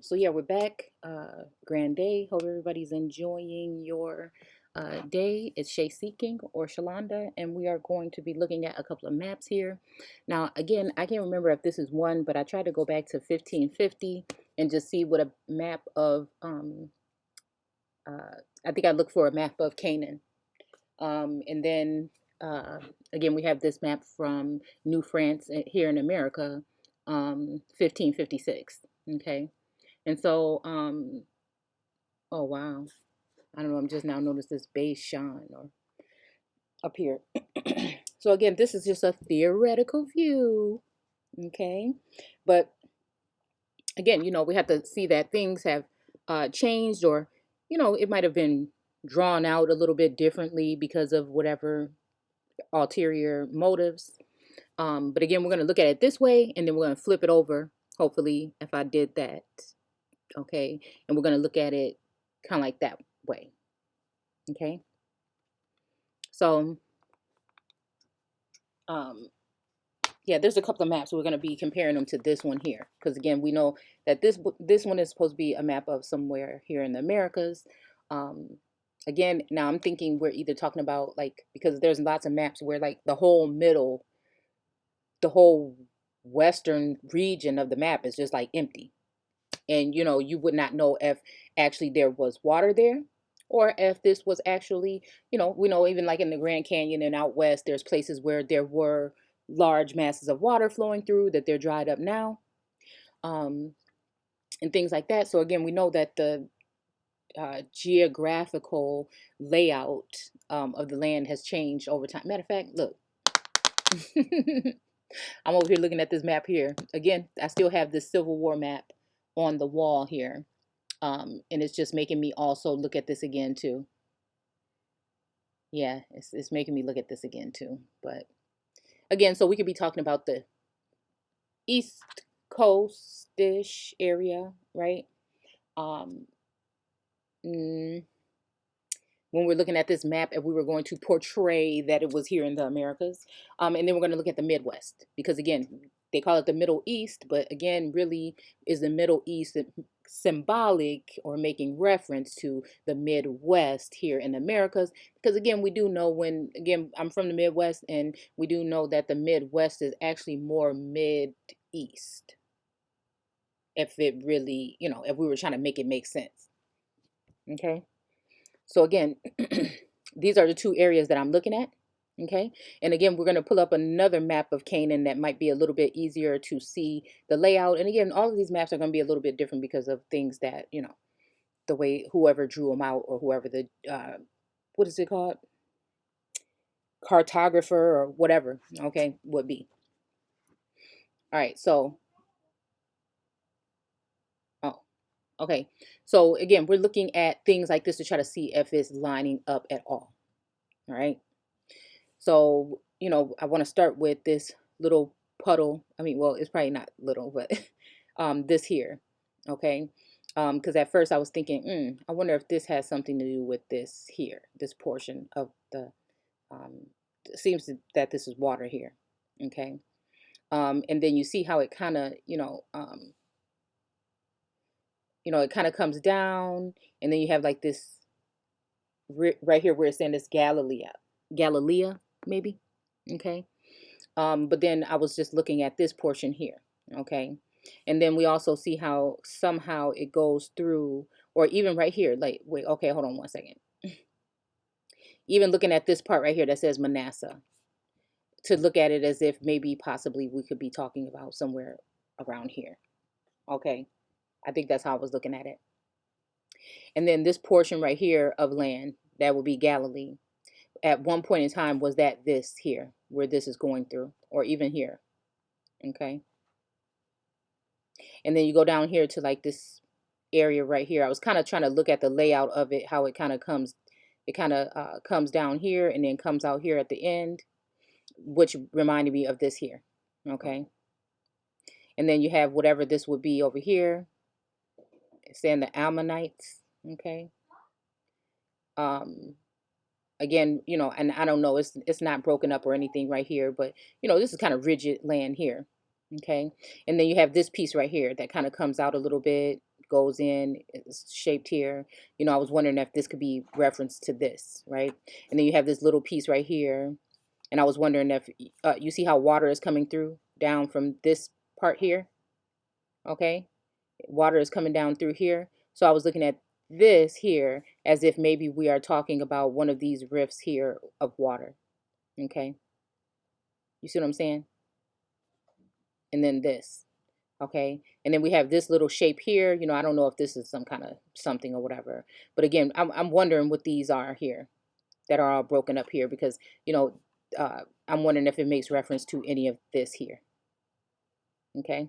So yeah, we're back. Grand day. Hope everybody's enjoying your day. It's Shay Seeking or Shalonda, and we are going to be looking at a couple of maps here. Now, again, I can't remember if this is one, but I tried to go back to 1550 and just see what a map of. I think I looked for a map of Canaan, and then uh, again we have this map from New France here in America, 1556. Okay. And so, oh wow, I don't know. I'm just now noticed this base shine or up here. So again, this is just a theoretical view, okay? But again, we have to see that things have changed, or it might have been drawn out a little bit differently because of whatever ulterior motives. But again, we're going to look at it this way, and then we're going to flip it over. Hopefully, if I did that, okay, and we're going to look at it kind of like that way. Okay, so yeah, there's a couple of maps. We're going to be comparing them to this one here, because again, we know that this one is supposed to be a map of somewhere here in the Americas. Um, Again, now I'm thinking we're either talking about, like, because there's lots of maps where like the whole western region of the map is just like empty, and you would not know if actually there was water there, or if this was actually, we know even like in the Grand Canyon and out west, there's places where there were large masses of water flowing through that they're dried up now, um, and things like that. So again, we know that the geographical layout of the land has changed over time. Matter of fact, look, I'm over here looking at this map here. Again, I still have this Civil War map on the wall here. And it's just making me also look at this again too. Yeah, it's making me look at this again too. But again, so we could be talking about the East Coast-ish area, right? Um, mm, when we're looking at this map, if we were going to portray that it was here in the Americas, and then we're going to look at the Midwest, because again, they call it the Middle East, but again, really is the Middle East symbolic or making reference to the Midwest here in the Americas? Because again, we do know, when again I'm from the Midwest, and we do know that the Midwest is actually more Mid East. If it really, if we were trying to make it make sense, okay. So again, these are the two areas that I'm looking at. Okay. And again, we're going to pull up another map of Canaan that might be a little bit easier to see the layout. And again, all of these maps are going to be a little bit different because of things that, the way whoever drew them out, or whoever the, what is it called? Cartographer or whatever. Okay. Would be. All right. So, oh, okay. So again, we're looking at things like this to try to see if it's lining up at all. All right. So, I want to start with this little puddle. I mean, well, it's probably not little, but this here, okay? Because at first I was thinking, I wonder if this has something to do with this here, this portion of the, it seems that this is water here, okay? And then you see how it kind of, it kind of comes down, and then you have like this right here where it's saying this Galilee, maybe. Okay. But then I was just looking at this portion here. Okay. And then we also see how somehow it goes through, or even right here, like, wait, okay, hold on one second. Even looking at this part right here that says Manasseh, to look at it as if maybe possibly we could be talking about somewhere around here. Okay. I think that's how I was looking at it. And then this portion right here of land, that would be Galilee. At one point in time, was that this here, where this is going through, or even here? Okay. And then you go down here to like this area right here. I was kind of trying to look at the layout of it, how it kind of comes, comes down here and then comes out here at the end, which reminded me of this here. Okay. And then you have whatever this would be over here. It's saying the Ammonites. Okay. Um, Again, and I don't know, it's not broken up or anything right here, but this is kind of rigid land here. Okay. And then you have this piece right here that kind of comes out a little bit, goes in, it's shaped here. You know, I was wondering if this could be reference to this, right? And then you have this little piece right here. And I was wondering if you see how water is coming through down from this part here. Okay. Water is coming down through here. So I was looking at this here as if maybe we are talking about one of these rifts here of water. Okay. You see what I'm saying? And then this. Okay. And then we have this little shape here. You know, I don't know if this is some kind of something or whatever. But again, I'm wondering what these are here that are all broken up here because, you know, I'm wondering if it makes reference to any of this here. Okay.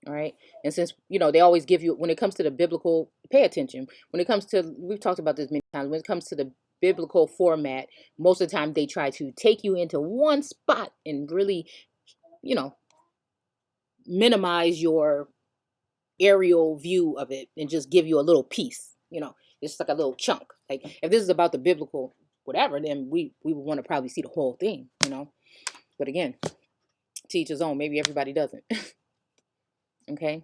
All right. And since, you know, they always give you, when it comes to the biblical, pay attention. When it comes to, we've talked about this many times, when it comes to the biblical format, most of the time they try to take you into one spot and really, you know, minimize your aerial view of it and just give you a little piece, you know, it's like a little chunk. Like if this is about the biblical whatever, then we would want to probably see the whole thing, you know. But again, to each his own. Maybe everybody doesn't. Okay.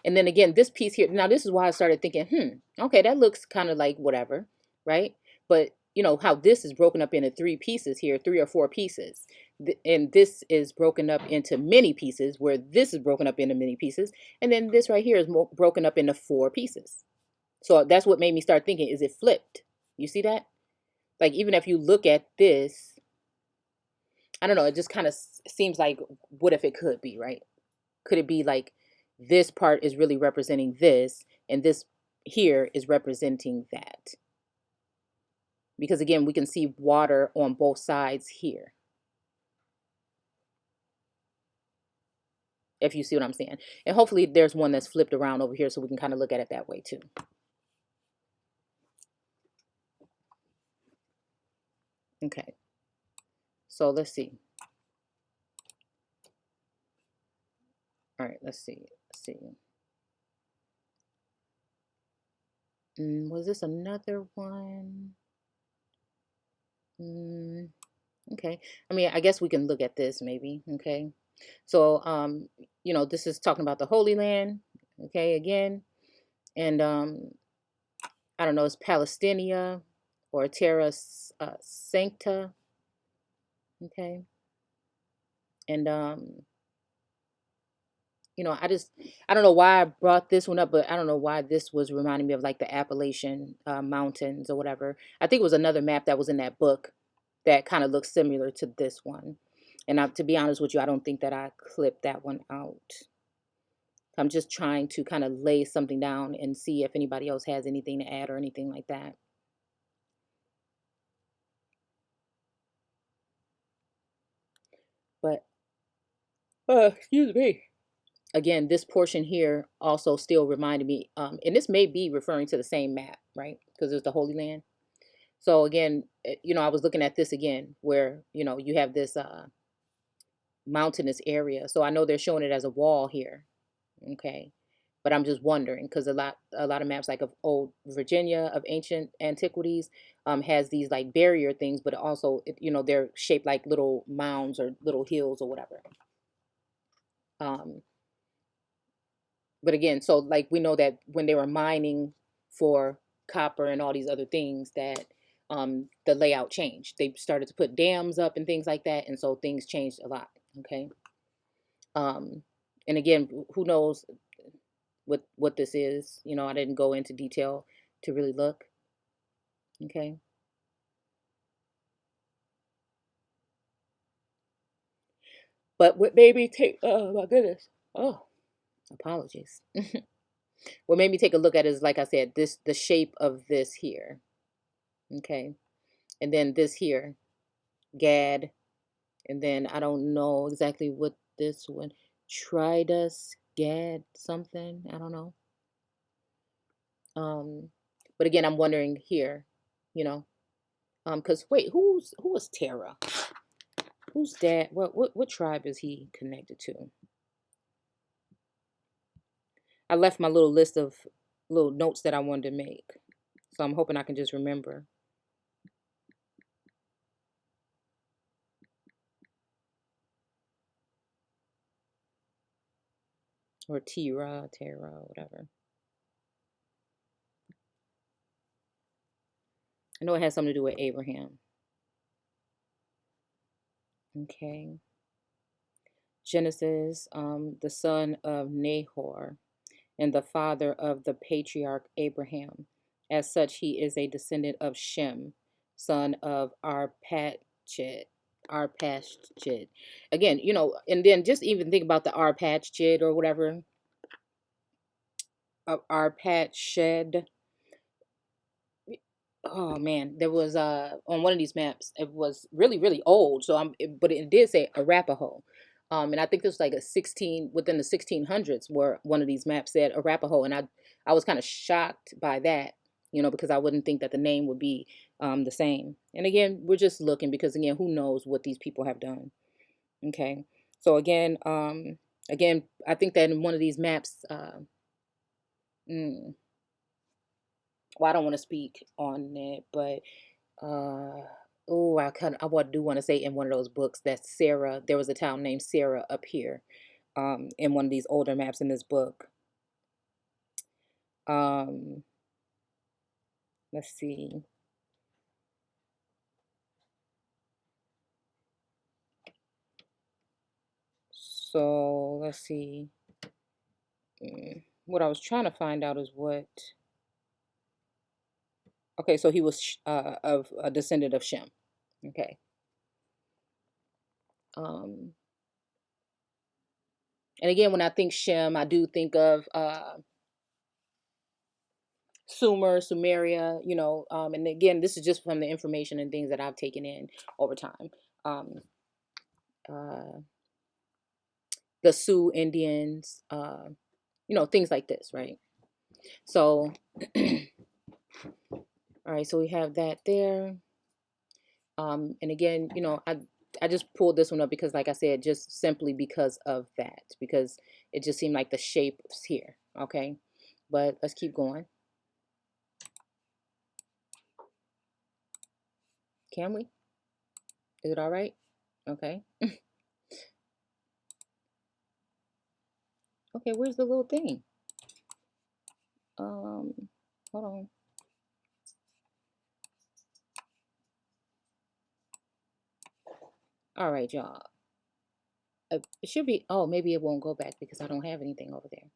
And then again, this piece here, now this is why I started thinking, okay, that looks kind of like whatever, right? But you know how this is broken up into three pieces here, 3 or 4 pieces. And this is broken up into many pieces, where this is broken up into many pieces. And then this right here is broken up into 4 pieces. So that's what made me start thinking, is it flipped? You see that? Like, even if you look at this, I don't know, it just kind of seems like, what if it could be, right? Could it be like this part is really representing this, and this here is representing that? Because again, we can see water on both sides here. If you see what I'm saying. And hopefully there's one that's flipped around over here so we can kind of look at it that way too. Okay. So let's see. All right, let's see. Let's see. Was this another one? Okay. I mean, I guess we can look at this maybe. Okay. So, you know, this is talking about the Holy Land. Okay, again. And I don't know, it's Palestinia or Terra Sancta. Okay. And you know, I don't know why I brought this one up, but I don't know why this was reminding me of like the Appalachian Mountains or whatever. I think it was another map that was in that book that kind of looks similar to this one. And to be honest with you, I don't think that I clipped that one out. I'm just trying to kind of lay something down and see if anybody else has anything to add or anything like that. But, excuse me. Again, this portion here also still reminded me, and this may be referring to the same map, right? Because it's the Holy Land. So again, you know, I was looking at this again, where, you know, you have this mountainous area. So I know they're showing it as a wall here. Okay. But I'm just wondering, because a lot of maps like of old Virginia, of ancient antiquities, has these like barrier things, but also, you know, they're shaped like little mounds or little hills or whatever. Um, but again, so like we know that when they were mining for copper and all these other things, that the layout changed. They started to put dams up and things like that, and so things changed a lot. Okay. Um, and again, who knows what this is? You know, I didn't go into detail to really look. Okay. But what made me take, oh my goodness, oh, apologies. What made me take a look at is, like I said, the shape of this here. Okay. And then this here, Gad. And then I don't know exactly what this one, Tridus, Gad, something. I don't know. Um, but again, I'm wondering here, you know, because wait, who was Terra? Who's that? What tribe is he connected to? I left my little list of little notes that I wanted to make. So I'm hoping I can just remember. or Terra, whatever. I know it has something to do with Abraham. Okay. Genesis, the son of Nahor and the father of the patriarch Abraham. As such, he is a descendant of Shem, son of Arpachshad. Arpachshad. Again, and then just even think about the Arpachshad or whatever of Arpachshad. Oh man, there was on one of these maps. It was really old. But it did say Arapaho, and I think this was like a 16 within the 1600s where one of these maps said Arapaho, and I was kind of shocked by that, because I wouldn't think that the name would be the same. And again, we're just looking because again, who knows what these people have done? Okay, so again, I think that in one of these maps, mm, well, I don't want to speak on it, but I do want to say in one of those books that Sarah, there was a town named Sarah up here, in one of these older maps in this book. Um, let's see. So let's see. What I was trying to find out is what. Okay, so he was of a descendant of Shem. Okay. And again, when I think Shem, I do think of Sumeria, and again, this is just from the information and things that I've taken in over time. Um, uh, the Sioux Indians, things like this, right? So, all right, so we have that there. And again, I just pulled this one up because, like I said, just simply because of that, because it just seemed like the shapes here, okay? But let's keep going. Can we? Is it all right? Okay. Okay, where's the little thing? Hold on. All right, y'all. It should be, oh, maybe it won't go back because I don't have anything over there.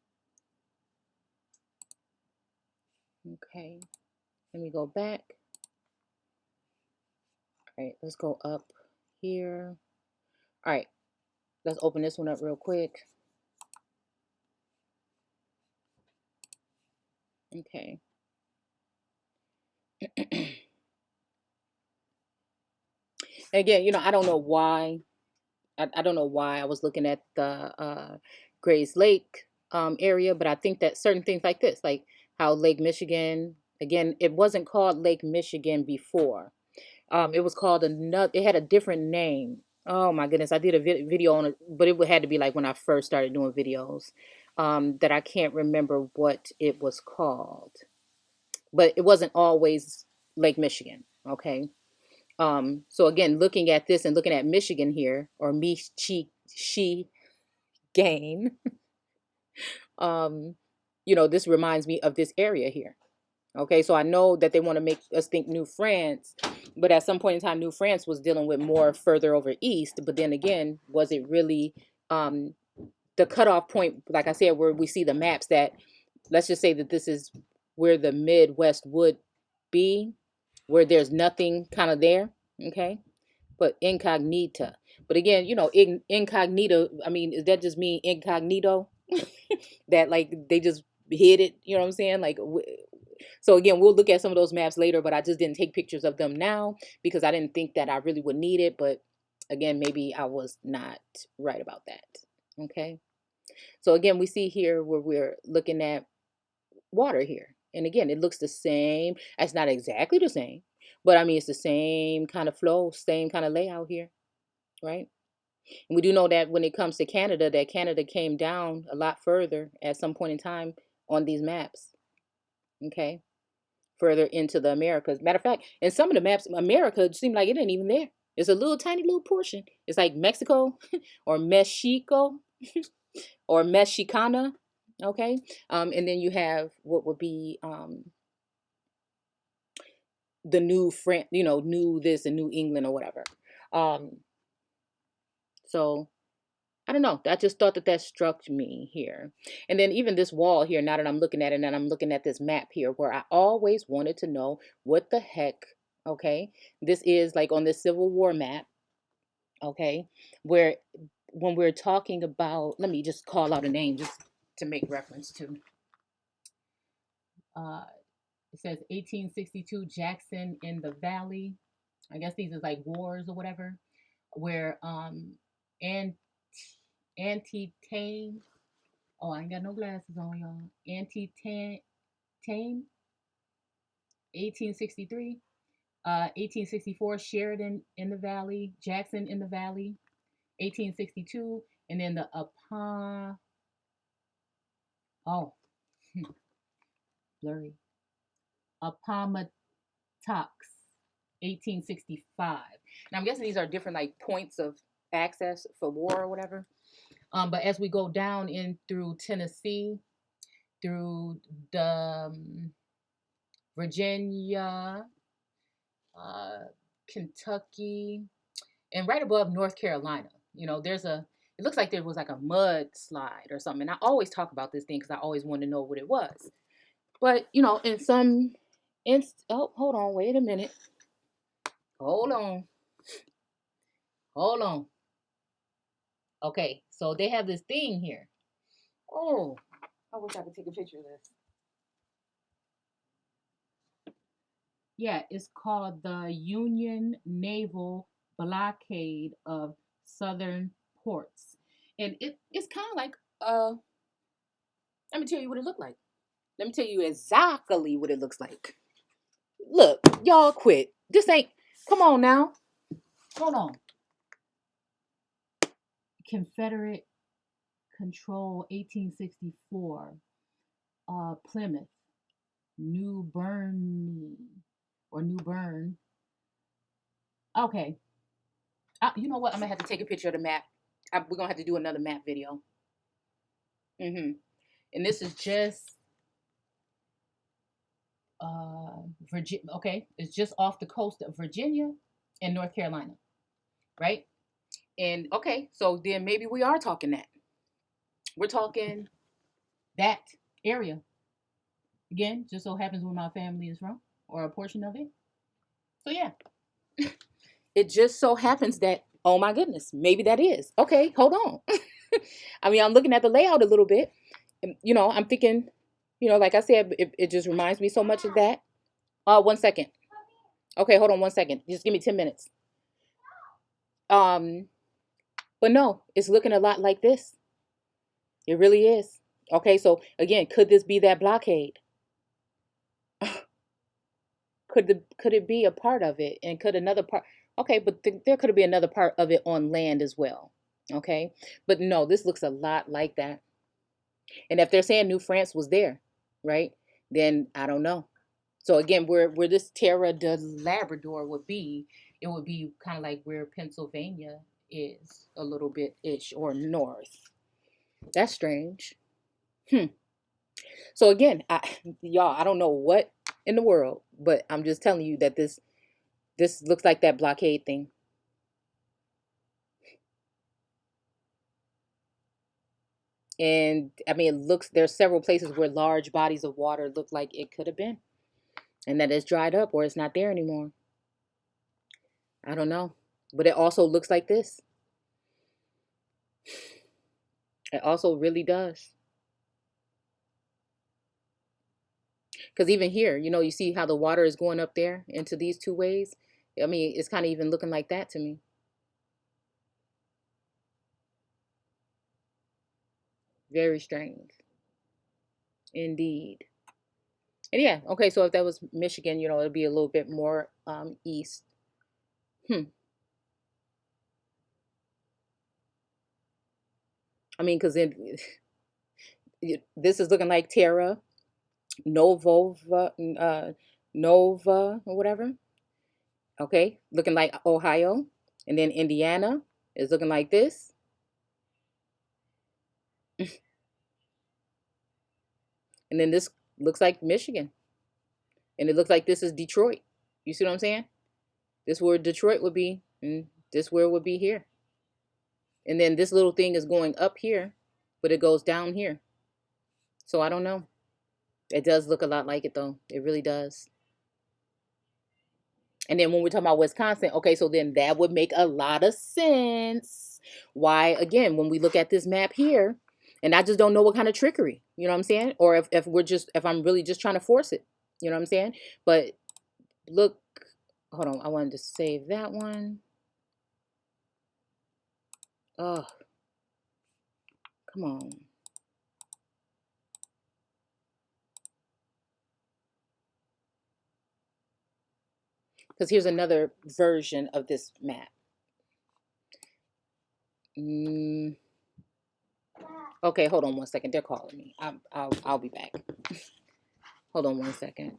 Okay, let me go back. All right, let's go up here. All right, let's open this one up real quick. Okay. Again, I don't know why. I don't know why I was looking at the Grays Lake area, but I think that certain things like this, like how Lake Michigan, again, it wasn't called Lake Michigan before. It was called another, it had a different name. Oh my goodness, I did a video on it, but it had to be like when I first started doing videos, that I can't remember what it was called. But it wasn't always Lake Michigan, okay? So again, looking at this and looking at Michigan here, or she gain, this reminds me of this area here. Okay, so I know that they want to make us think New France, but at some point in time, New France was dealing with more further over east. But then again, was it really the cutoff point, like I said, where we see the maps that, let's just say that this is where the Midwest would be, where there's nothing kind of there, okay? But incognita. But again, incognito, I mean, does that just mean incognito? That like they just hid it, you know what I'm saying? Like, so again, we'll look at some of those maps later, but I just didn't take pictures of them now because I didn't think that I really would need it. But again, maybe I was not right about that. Okay. So again, we see here where we're looking at water here. And again, it looks the same. It's not exactly the same, but I mean, it's the same kind of flow, same kind of layout here, right? And we do know that when it comes to Canada, that Canada came down a lot further at some point in time on these maps, okay? Further into the Americas. Matter of fact, in some of the maps, America seemed like it ain't even there. It's a little tiny little portion. It's like Mexico or Mexico or Mexicana. Okay. And then you have what would be the new France, new this and New England or whatever. Um, so I don't know. I just thought that that struck me here. And then even this wall here, now that I'm looking at it and I'm looking at this map here, where I always wanted to know what the heck, okay, this is like on this Civil War map, okay, where when we're talking about, let me just call out a name just to make reference to. Uh, it says 1862 Jackson in the Valley. I guess these are like wars or whatever, where and Antietam. Oh, I ain't got no glasses on, y'all. Antietam, 1863. 1864, Sheridan in the Valley, Jackson in the Valley, 1862, and then the oh, blurry, Appomattox, 1865. Now I'm guessing these are different like points of access for war or whatever. But as we go down in through Tennessee, through the Virginia, uh, Kentucky, and right above North Carolina, there's it looks like there was like a mudslide or something. And I always talk about this thing because I always wanted to know what it was. But, in some, oh, hold on, wait a minute. Hold on. Hold on. Okay, so they have this thing here. Oh, I wish I could take a picture of this. Yeah, it's called the Union Naval Blockade of Southern Ports. And it's kind of like, let me tell you what it looked like. Let me tell you exactly what it looks like. Look, y'all quit. This ain't, come on now. Hold on. Confederate Control 1864. Plymouth, New Bern, or New Bern. Okay. You know what? I'm going to have to take a picture of the map. We're going to have to do another map video. Mm-hmm. And this is just Virginia. Okay. It's just off the coast of Virginia and North Carolina. Right? And okay, so then maybe we are talking that. We're talking that area. Again, just so happens where my family is from, or a portion of it. So yeah, it just so happens that, oh my goodness, maybe that is. Okay, hold on. I mean, I'm looking at the layout a little bit. And, I'm thinking, like I said, it just reminds me so much of that. 1 second. Okay, hold on 1 second. Just give me 10 minutes. Um, but no, it's looking a lot like this. It really is. Okay, so again, could this be that blockade? Could it be a part of it, and could another part? Okay, but there could be another part of it on land as well. Okay, but no, this looks a lot like that. And if they're saying New France was there, right, then I don't know. So again, where this Terra de Labrador would be, it would be kind of like where Pennsylvania is a little bit ish, or north. That's strange. Hmm. So again, y'all, I don't know what in the world, but I'm just telling you that this looks like that blockade thing. And I mean, there's several places where large bodies of water look like it could have been, and that it's dried up or it's not there anymore. I don't know. But it also looks like this. It also really does. Because even here, you see how the water is going up there into these two ways? I mean, it's kind of even looking like that to me. Very strange. Indeed. And yeah, okay, so if that was Michigan, it'd be a little bit more east. Hmm. I mean, because this is looking like Terra Nova, Nova or whatever. Okay, looking like Ohio, and then Indiana is looking like this. And then this looks like Michigan. And it looks like this is Detroit. You see what I'm saying? This where Detroit would be, and this where it would be here. And then this little thing is going up here, but it goes down here. So I don't know. It does look a lot like it though. It really does. And then when we're talking about Wisconsin, okay, so then that would make a lot of sense. Why, again, when we look at this map here, and I just don't know what kind of trickery, you know what I'm saying? Or if I'm really just trying to force it, you know what I'm saying? But look, hold on, I wanted to save that one. Oh, come on. Because here's another version of this map. Okay, hold on one second. They're calling me. I'll be back. Hold on one second.